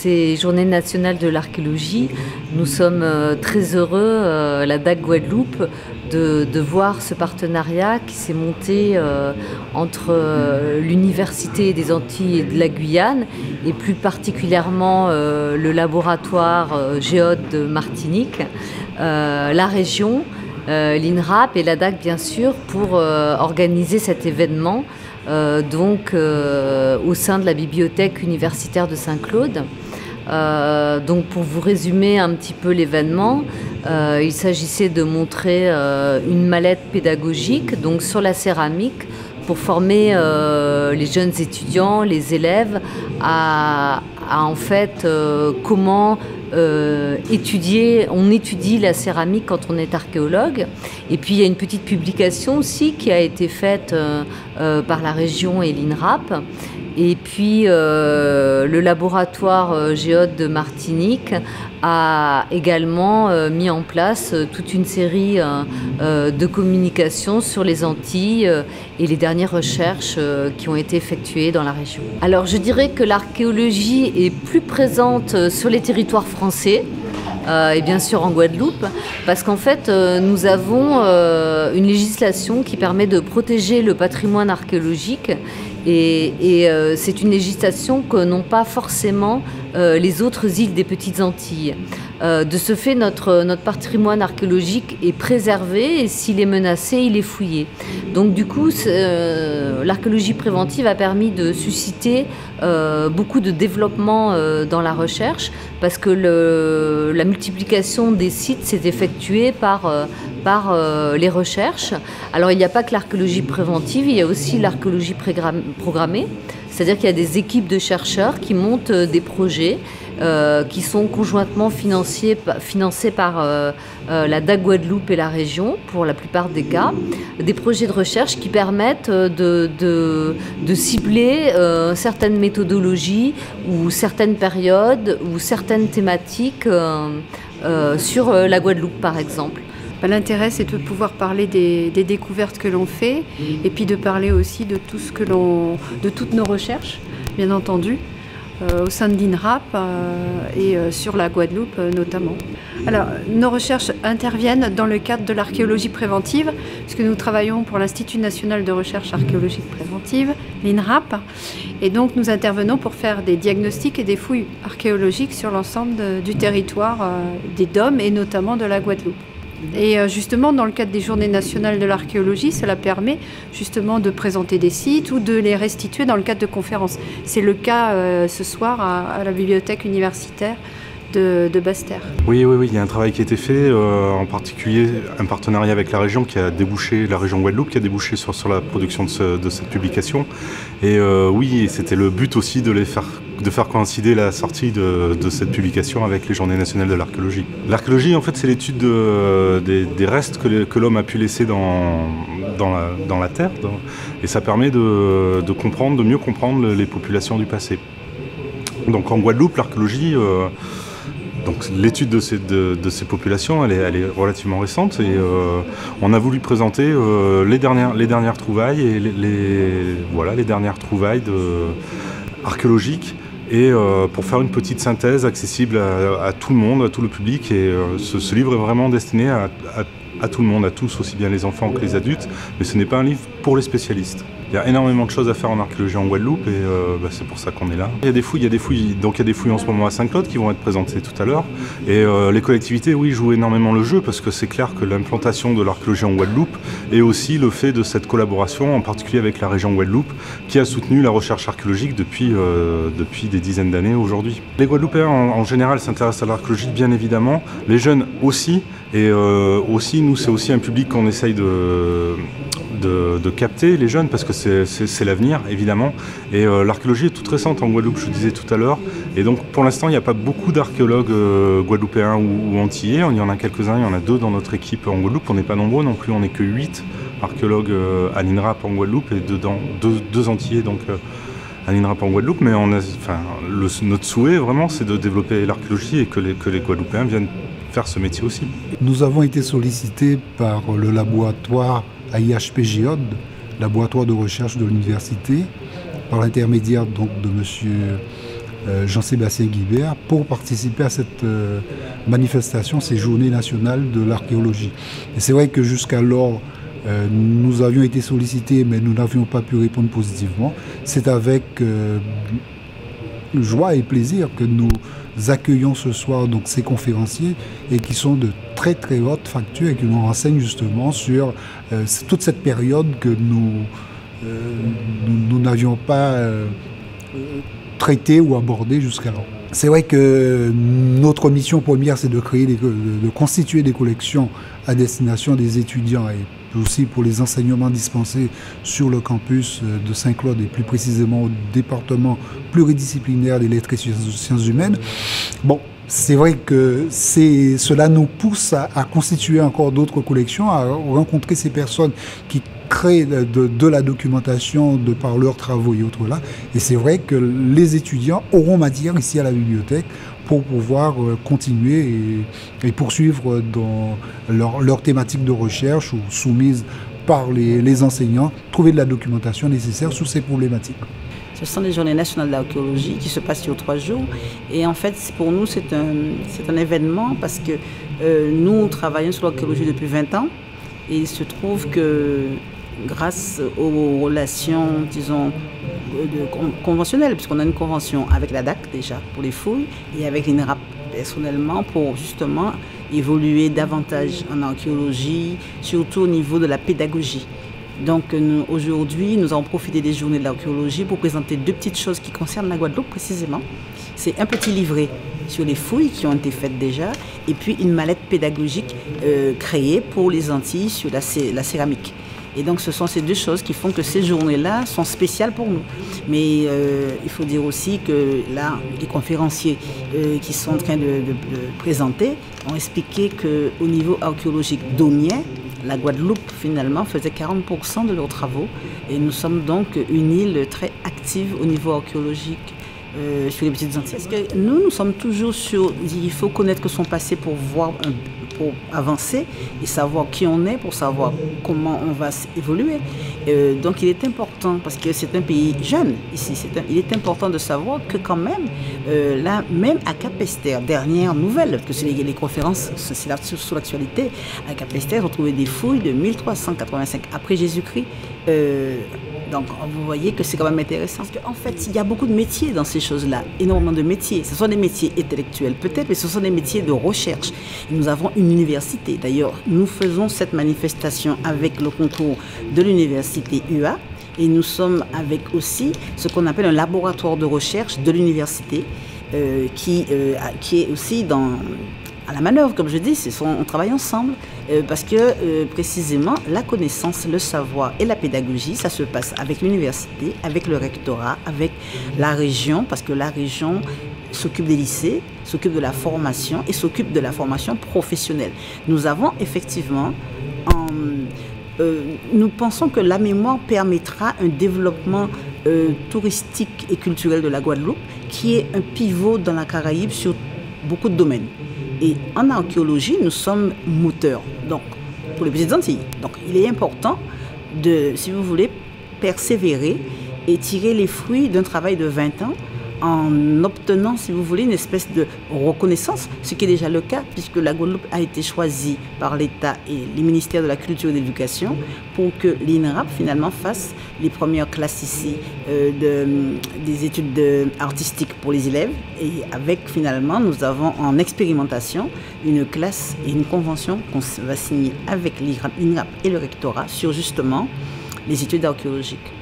ces Journées nationales de l'archéologie, nous sommes très heureux, la DAC Guadeloupe, de voir ce partenariat qui s'est monté entre l'Université des Antilles et de la Guyane et plus particulièrement le laboratoire Géode de Martinique, la région, l'INRAP et la DAC bien sûr pour organiser cet événement au sein de la bibliothèque universitaire de Saint-Claude. Donc pour vous résumer un petit peu l'événement, il s'agissait de montrer une mallette pédagogique donc sur la céramique pour former les jeunes étudiants, les élèves à en fait comment on étudie la céramique quand on est archéologue. Et puis il y a une petite publication aussi qui a été faite par la région et l'INRAP. Et puis le laboratoire Géode de Martinique a également mis en place toute une série de communications sur les Antilles et les dernières recherches qui ont été effectuées dans la région. Alors je dirais que l'archéologie est plus présente sur les territoires français et bien sûr en Guadeloupe, parce qu'en fait nous avons une législation qui permet de protéger le patrimoine archéologique et c'est une législation que n'ont pas forcément les autres îles des Petites Antilles. De ce fait, notre patrimoine archéologique est préservé et s'il est menacé, il est fouillé. Donc du coup, l'archéologie préventive a permis de susciter beaucoup de développement dans la recherche parce que la multiplication des sites s'est effectuée par les recherches. Alors il n'y a pas que l'archéologie préventive, il y a aussi l'archéologie programmée. C'est-à-dire qu'il y a des équipes de chercheurs qui montent des projets qui sont conjointement financés par la DAC Guadeloupe et la région, pour la plupart des cas. Des projets de recherche qui permettent de cibler certaines méthodologies ou certaines périodes ou certaines thématiques sur la Guadeloupe, par exemple. L'intérêt, c'est de pouvoir parler des découvertes que l'on fait et puis de parler aussi de de toutes nos recherches, bien entendu, au sein de l'INRAP et sur la Guadeloupe notamment. Alors, nos recherches interviennent dans le cadre de l'archéologie préventive, puisque nous travaillons pour l'Institut national de recherche archéologique préventive, l'INRAP, et donc nous intervenons pour faire des diagnostics et des fouilles archéologiques sur l'ensemble du territoire des DOM et notamment de la Guadeloupe. Et justement, dans le cadre des Journées nationales de l'archéologie, cela permet justement de présenter des sites ou de les restituer dans le cadre de conférences. C'est le cas ce soir à la bibliothèque universitaire de Basse-Terre. Oui, il y a un travail qui a été fait, en particulier un partenariat avec la région la région Guadeloupe qui a débouché sur la production de cette publication. Et oui, c'était le but aussi de faire coïncider la sortie de cette publication avec les Journées nationales de l'archéologie. L'archéologie, en fait, c'est l'étude des restes que l'homme a pu laisser dans la terre, et ça permet de mieux comprendre les populations du passé. Donc en Guadeloupe, l'archéologie, donc l'étude de ces populations, elle est relativement récente et on a voulu présenter les dernières trouvailles et les dernières trouvailles archéologiques. Et pour faire une petite synthèse accessible à tout le monde, à tout le public. Et ce livre est vraiment destiné à tout le monde, à tous, aussi bien les enfants que les adultes. Mais ce n'est pas un livre pour les spécialistes. Il y a énormément de choses à faire en archéologie en Guadeloupe et c'est pour ça qu'on est là. Il y a des fouilles, donc il y a des fouilles en ce moment à Saint-Claude qui vont être présentées tout à l'heure. Et les collectivités, oui, jouent énormément le jeu parce que c'est clair que l'implantation de l'archéologie en Guadeloupe et aussi le fait de cette collaboration, en particulier avec la région Guadeloupe, qui a soutenu la recherche archéologique depuis des dizaines d'années aujourd'hui. Les Guadeloupéens en général s'intéressent à l'archéologie, bien évidemment. Les jeunes aussi. Et aussi, nous, c'est aussi un public qu'on essaye de capter, les jeunes, parce que c'est l'avenir, évidemment. Et l'archéologie est toute récente en Guadeloupe, je le disais tout à l'heure. Et donc, pour l'instant, il n'y a pas beaucoup d'archéologues guadeloupéens ou antillais. Il y en a quelques-uns, il y en a 2 dans notre équipe en Guadeloupe. On n'est pas nombreux non plus, on n'est que 8 archéologues à l'INRAP en Guadeloupe et dedans 2 antillais donc, à l'INRAP en Guadeloupe. Mais notre souhait, vraiment, c'est de développer l'archéologie et que les Guadeloupéens viennent faire ce métier aussi. Nous avons été sollicités par le laboratoire AIHP Géode, laboratoire de recherche de l'université, par l'intermédiaire donc de M. Jean-Sébastien Guibert, pour participer à cette manifestation, ces journées nationales de l'archéologie. Et c'est vrai que jusqu'alors, nous avions été sollicités, mais nous n'avions pas pu répondre positivement. C'est avec joie et plaisir que nous accueillons ce soir donc ces conférenciers et qui sont de très très haute facture et qui nous renseignent justement sur toute cette période que nous n'avions pas traitée ou abordée jusqu'alors. C'est vrai que notre mission première, c'est de constituer des collections à destination des étudiants et aussi pour les enseignements dispensés sur le campus de Saint-Claude et plus précisément au département pluridisciplinaire des lettres et sciences humaines. Bon, c'est vrai que cela nous pousse à constituer encore d'autres collections, à rencontrer ces personnes qui créent de la documentation de par leurs travaux et autres là. Et c'est vrai que les étudiants auront matière ici à la bibliothèque pour pouvoir continuer et poursuivre dans leur thématique de recherche ou soumise par les enseignants, trouver de la documentation nécessaire sur ces problématiques. Ce sont les Journées nationales de l'archéologie qui se passent sur 3 jours. Et en fait, pour nous, c'est un événement parce que nous travaillons sur l'archéologie depuis 20 ans. Et il se trouve que grâce aux relations, disons, conventionnelles, puisqu'on a une convention avec la DAC déjà pour les fouilles et avec l'INRAP personnellement pour justement évoluer davantage en archéologie, surtout au niveau de la pédagogie. Donc aujourd'hui, nous avons profité des journées de l'archéologie pour présenter 2 petites choses qui concernent la Guadeloupe précisément. C'est un petit livret sur les fouilles qui ont été faites déjà et puis une mallette pédagogique créée pour les Antilles sur la céramique. Et donc ce sont ces 2 choses qui font que ces journées-là sont spéciales pour nous. Mais il faut dire aussi que là, les conférenciers qui sont en train de présenter ont expliqué qu'au niveau archéologique domien, la Guadeloupe finalement faisait 40% de leurs travaux. Et nous sommes donc une île très active au niveau archéologique sur les petites Antilles. Parce que nous sommes toujours sur... Il faut connaître son passé pour avancer et savoir qui on est, pour savoir comment on va évoluer. Donc il est important, parce que c'est un pays jeune ici, il est important de savoir que quand même, là, même à Capesterre, dernière nouvelle, parce que c'est les conférences, c'est sur l'actualité, à Capesterre, on trouvait des fouilles de 1385 après Jésus-Christ. Donc, vous voyez que c'est quand même intéressant. Parce qu'en fait, il y a beaucoup de métiers dans ces choses-là, énormément de métiers. Ce sont des métiers intellectuels peut-être, mais ce sont des métiers de recherche. Et nous avons une université. D'ailleurs, nous faisons cette manifestation avec le concours de l'université UA. Et nous sommes avec aussi ce qu'on appelle un laboratoire de recherche de l'université qui est aussi à la manœuvre, comme je dis, on travaille ensemble parce que précisément la connaissance, le savoir et la pédagogie, ça se passe avec l'université, avec le rectorat, avec la région, parce que la région s'occupe des lycées, s'occupe de la formation et s'occupe de la formation professionnelle. Nous avons effectivement, nous pensons que la mémoire permettra un développement touristique et culturel de la Guadeloupe qui est un pivot dans la Caraïbe sur beaucoup de domaines. Et en archéologie, nous sommes moteurs, donc pour les petites Antilles. Donc il est important de, si vous voulez, persévérer et tirer les fruits d'un travail de 20 ans en obtenant, si vous voulez, une espèce de reconnaissance, ce qui est déjà le cas, puisque la Guadeloupe a été choisie par l'État et les ministères de la Culture et de l'Éducation pour que l'INRAP, finalement, fasse les premières classes ici des études artistiques pour les élèves. Et avec, finalement, nous avons en expérimentation une classe et une convention qu'on va signer avec l'INRAP et le rectorat sur, justement, les études archéologiques.